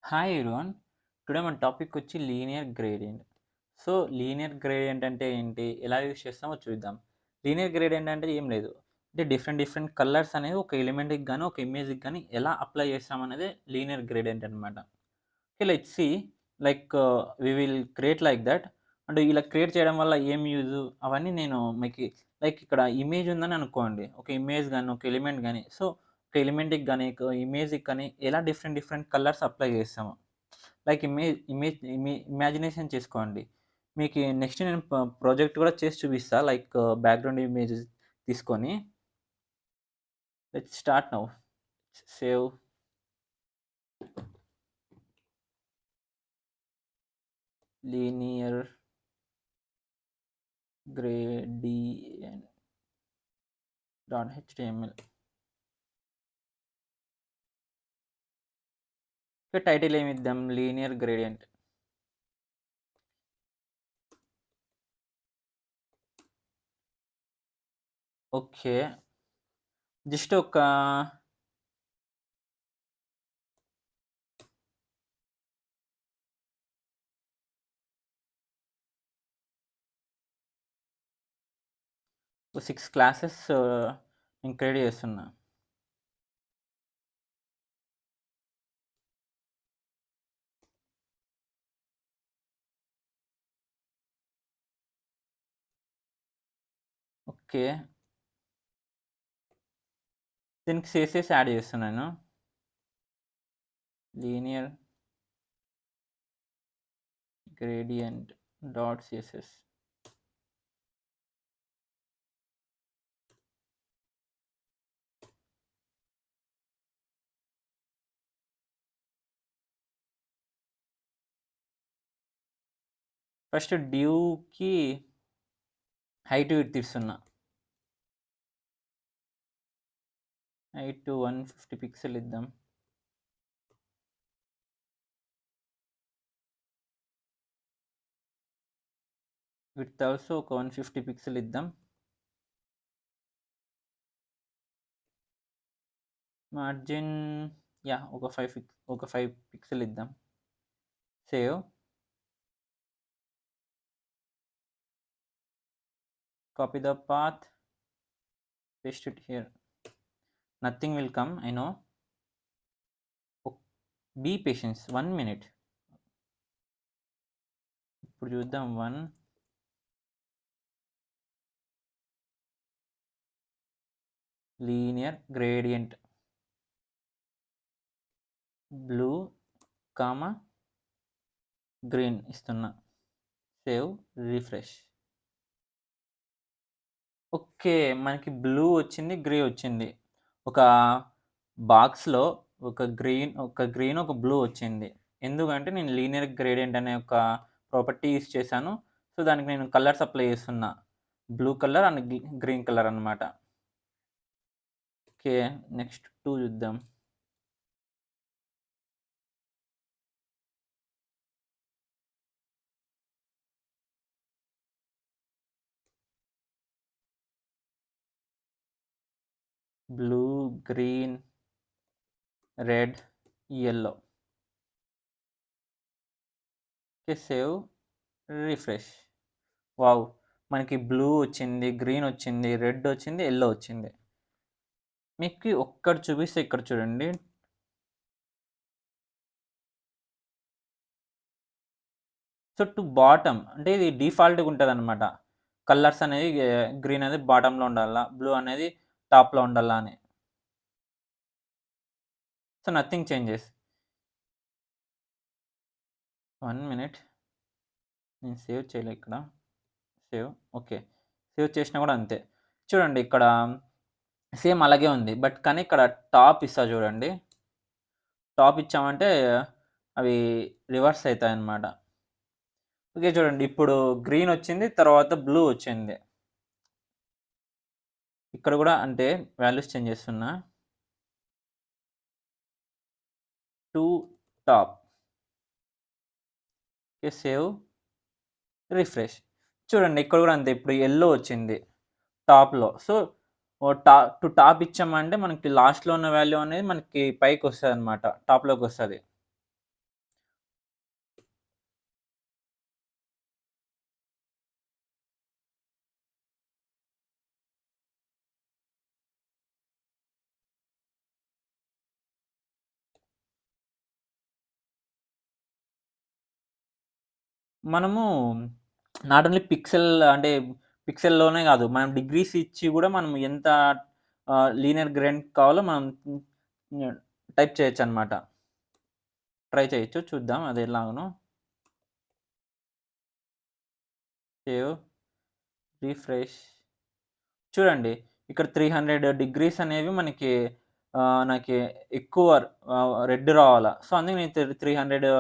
Hi everyone. Today మన topic వచ్చి linear gradient. So, linear gradient అంటే ఏంటి? ఎలా యూజ్ చేస్తామో చూద్దాం. లీనియర్ గ్రేడియంట్ అంటే ఏం లేదు. అంటే డిఫరెంట్ డిఫరెంట్ కలర్స్ అనేవి ఒక ఎలిమెంట్‌కి గాని, ఒక ఇమేజ్‌కి గాని ఎలా అప్లై చేస్తామనేదే లీనియర్ గ్రేడియంట్ అనమాట. Okay. Let's see like we will create like that. అంటే ఇలా క్రియేట్ చేయడం వల్ల ఏం యూజు అవన్నీ నేను మీకి లైక్ ఇక్కడ ఇమేజ్ ఉందని అనుకోండి. ఒక ఇమేజ్ గాని, ఒక ఎలిమెంట్ గాని సో, ఒక ఎలిమెంట్‌కి గాని, ఒక ఇమేజ్‌కి కానీ ఎలా డిఫరెంట్ డిఫరెంట్ కలర్స్ అప్లై చేస్తాము. లైక్ ఇమాజినేషన్ చేసుకోండి. మీకి నెక్స్ట్ నేను ప్రాజెక్ట్ కూడా చేసి చూపిస్తా. లైక్ బ్యాక్‌గ్రౌండ్ ఇమేజెస్ తీసుకొని. Let's start now. Save linear gradient .html. Title ఏమిద్దాం? Linear gradient. ఓకే. జస్ట్ ఒక 6 క్లాసెస్ నేను క్రియేట్ చేస్తున్నా. ఓకే. దీనికి CSS యాడ్ చేస్తున్నాను. Linear gradient .css. ఫస్ట్ డ్యూకి హైట్ విడ్త్ ఇస్తున్నా. హైట్ 150 పిక్సెల్ ఇద్దాం. విడ్త్ ఆల్సో ఒక 150 పిక్సెల్ ఇద్దాం. మార్జిన్ ఒక 5 పిక్సెల్ ఇద్దాం. Save. Copy the path, paste it here. Nothing will come, I know. Be patient, 1 minute. ఇప్పుడు చూద్దాం. 1 linear gradient blue comma green ఇస్తున్నా. Save, refresh. ఓకే. మనకి బ్లూ వచ్చింది, గ్రే వచ్చింది. ఒక బాక్స్‌లో ఒక గ్రీన్, ఒక బ్లూ వచ్చింది. ఎందుకంటే నేను లీనియర్ గ్రేడియంట్ అనే ఒక ప్రాపర్టీ యూజ్ చేశాను. సో, దానికి నేను కలర్స్ అప్లై చేస్తున్నా. Blue colour and green colour అన్నమాట. ఓకే. నెక్స్ట్ 2 చూద్దాం. Blue, green, red, yellow. Okay. Save, refresh. Wow! మనకి బ్లూ వచ్చింది, గ్రీన్ వచ్చింది, రెడ్ వచ్చింది, యెల్లో వచ్చింది. మీకు ఒక్కటి చూపిస్తే ఇక్కడ చూడండి. సో, టు బాటమ్ అంటే ఇది డిఫాల్ట్‌గా ఉంటదనమాట. కలర్స్ అనేది గ్రీన్ అనేది బాటమ్‌లో ఉండాలా, బ్లూ అనేది టాప్‌లో ఉండాలా అని. So, nothing changes. 1 మినిట్. నేను సేవ్ చేయలే ఇక్కడ. సేవ్. ఓకే. సేవ్ చేసినా కూడా అంతే. చూడండి ఇక్కడ సేమ్ అలాగే ఉంది. కానీ ఇక్కడ టాప్ ఇస్తా చూడండి. టాప్ ఇచ్చామంటే అవి రివర్స్ అయితాయన్నమాట. ఓకే. చూడండి ఇప్పుడు గ్రీన్ వచ్చింది. తర్వాత బ్లూ వచ్చింది. ఇక్కడ కూడా అంటే వాల్యూస్ చేంజ్ చేస్తున్నా. To top. Okay. Save, refresh. చూడండి ఇక్కడ కూడా అంతే. ఇప్పుడు యెల్లో వచ్చింది టాప్‌లో. సో, టు టాప్ ఇచ్చామంటే మనకి లాస్ట్‌లో ఉన్న వాల్యూ అనేది మనకి పైకొస్తదనమాట. టాప్‌లోకొస్తది. మనము నాట్ ఓన్లీ పిక్సెల్ అంటే పిక్సెల్‌లోనే గాదు. మనం డిగ్రీస్ ఇచ్చి గూడా మనం ఎంత లీనియర్ గ్రేడియంట్ కావాలో మనం హ్మ్. టైప్ చేయొచ్చనమాట. ట్రై చేయొచ్చు. చూద్దాం అది ఎలాగనో. Save, refresh. చూడండి ఇక్కడ 300 డిగ్రీస్ అనేవి మనకి నాకి ఎక్కువ రెడ్ రావాలా. సో, అందుకే నేను 300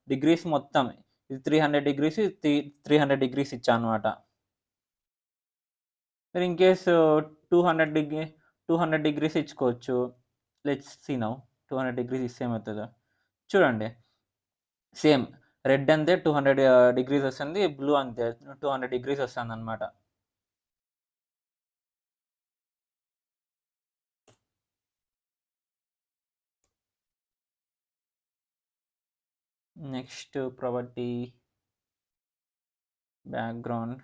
డిగ్రీస్ మొత్తం. ఇది 300 డిగ్రీస్, ఇది 300 డిగ్రీస్ ఇచ్చా అనమాట. మీరు ఇన్ కేస్ 200 200 డిగ్రీస్ ఇచ్చుకోవచ్చు. లెట్స్ సీ నౌ 200 డిగ్రీస్ ఇస్తే ఏమవుతదో. చూడండి సేమ్ రెడ్ అంతే 200 డిగ్రీస్ వస్తుంది. బ్లూ అంతే 200 డిగ్రీస్ వస్తుందన్నమాట. Next property background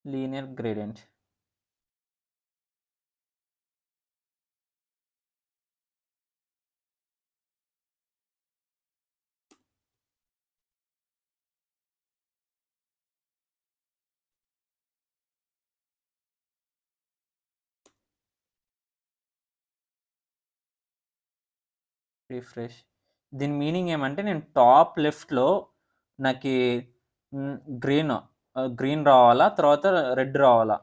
linear gradient. Refresh. దీని మీనింగ్ ఏమంటే నేను టాప్ లెఫ్ట్‌లో నాకి హ్మ్, గ్రీన్ గ్రీన్ రావాలా, తర్వాత రెడ్ రావాలా.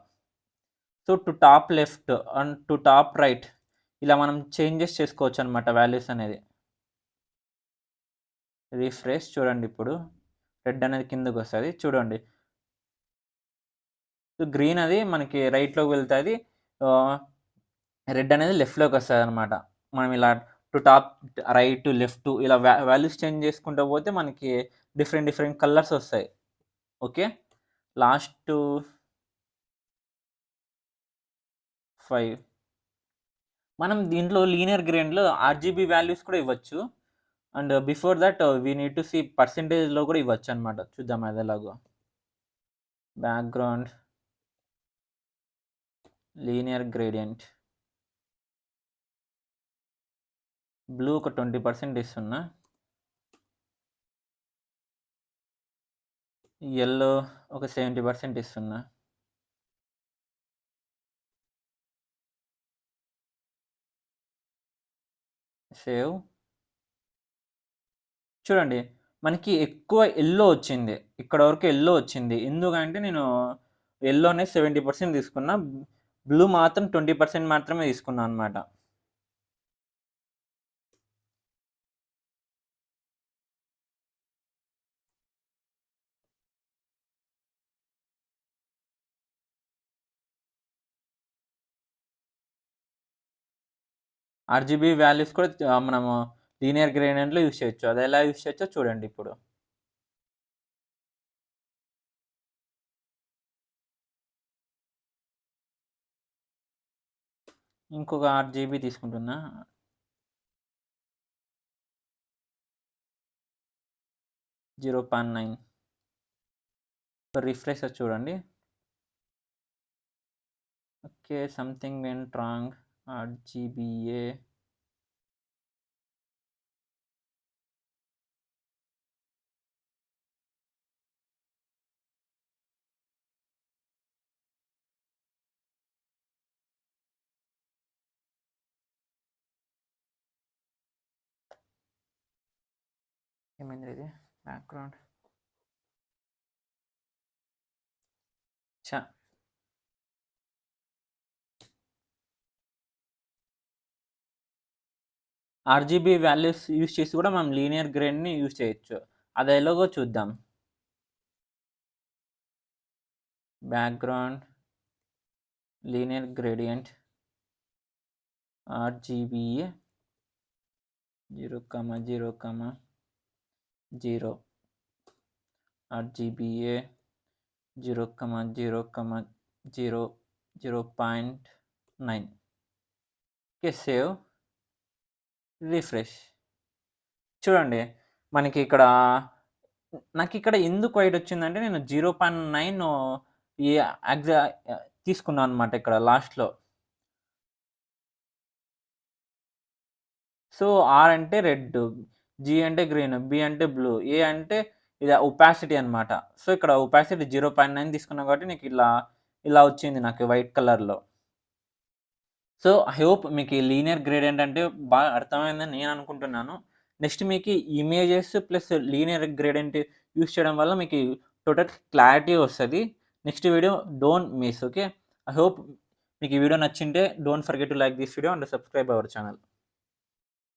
So, to top left and to top right ఇలా మనం చేంజెస్ చేసుకోవచ్చనమాట వాల్యూస్ అనేది. రిఫ్రెష్ చూడండి ఇప్పుడు. రెడ్ అనేది కిందకొస్తది. చూడండి. సో, గ్రీన్ అది మనకి రైట్‌లోకి వెళ్తది. ఆహ్, రెడ్ అనేది లెఫ్ట్‌లోకొస్తదనమాట. మనం ఇలా టు టాప్, రైట్, లెఫ్ట్ ఇలా వాల్యూస్ చేంజ్ చేసుకుంటూ పోతే మనకి డిఫరెంట్ డిఫరెంట్ కలర్స్ ఒస్తాయి. ఓకే. లాస్టు 5 మనం దీంట్లో లీనియర్ గ్రేడ్‌లో ఆర్‌జీబీ వాల్యూస్ కూడా ఇవ్వచ్చు. And before that we need to see పర్సెంటేజ్‌లో కూడా ఇవ్వచ్చనమాట. చూద్దాం అదెలాగో. Background linear gradient. బ్లూ ఒక 20% ఇస్తున్నా. యెల్లో ఒక 70% ఇస్తున్నా. సేవ్. చూడండి మనకి ఎక్కువ యెల్లో వచ్చింది. ఇక్కడ వరకు యెల్లో వచ్చింది. ఎందుకంటే నేను యెల్లోనే 70% తీసుకున్నా. బ్లూ మాత్రం 20% మాత్రమే తీసుకున్నా అనమాట. ఆర్‌జీబీ వాల్యూస్ కూడా మనము లీనియర్ గ్రేడియంట్‌లో యూజ్ చేయొచ్చు. అదెలా యూజ్ చేయొచ్చో చూడండి ఇప్పుడు. ఇంకొక ఆర్‌జీబీ తీసుకుంటున్నా. 0.9 రిఫ్రెష్ చూడండి. Okay. Something went wrong. RGBA ఏమైంది ఇది? బ్యాక్‌గ్రౌండ్ ఛ! ఆర్‌జీబీ వాల్యూస్ యూజ్ చేసి కూడా మనం లీనియర్ గ్రేడ్‌ని యూజ్ చేయొచ్చు. అదెలాగో చూద్దాం. Background linear gradient RGBA 0,0,0 RGBA 0,0,0.9 okay. Save, refresh. చూడండి మనకిక్కడ నాకిక్కడ ఎందుకు వైట్ వచ్చిందంటే నేను 0.9 ఈ ఎగ్జా తీసుకున్నాను అనమాట ఇక్కడ లాస్ట్‌లో. సో, ఆర్ అంటే రెడ్. జీ అంటే గ్రీన్, బి అంటే బ్లూ, ఏ అంటే ఇది ఒపాసిటీ అనమాట. సో, ఇక్కడ ఒపాసిటీ 0.9 తీసుకున్నా కాబట్టి ఇలా వచ్చింది నాకు వైట్ కలర్‌లో. సో, ఐ హోప్ మీకు ఈ లీనియర్ గ్రేడియంట్ అంటే బాగా అర్థమైందని నేను అనుకుంటున్నాను. నెక్స్ట్ మీకు images plus linear gradient use చేయడం వల్ల మీకు టోటల్ క్లారిటీ వస్తది. Next video don't miss. Okay. I hope మీకు ఈ వీడియో నచ్చింటే don't forget to like this video and subscribe our channel.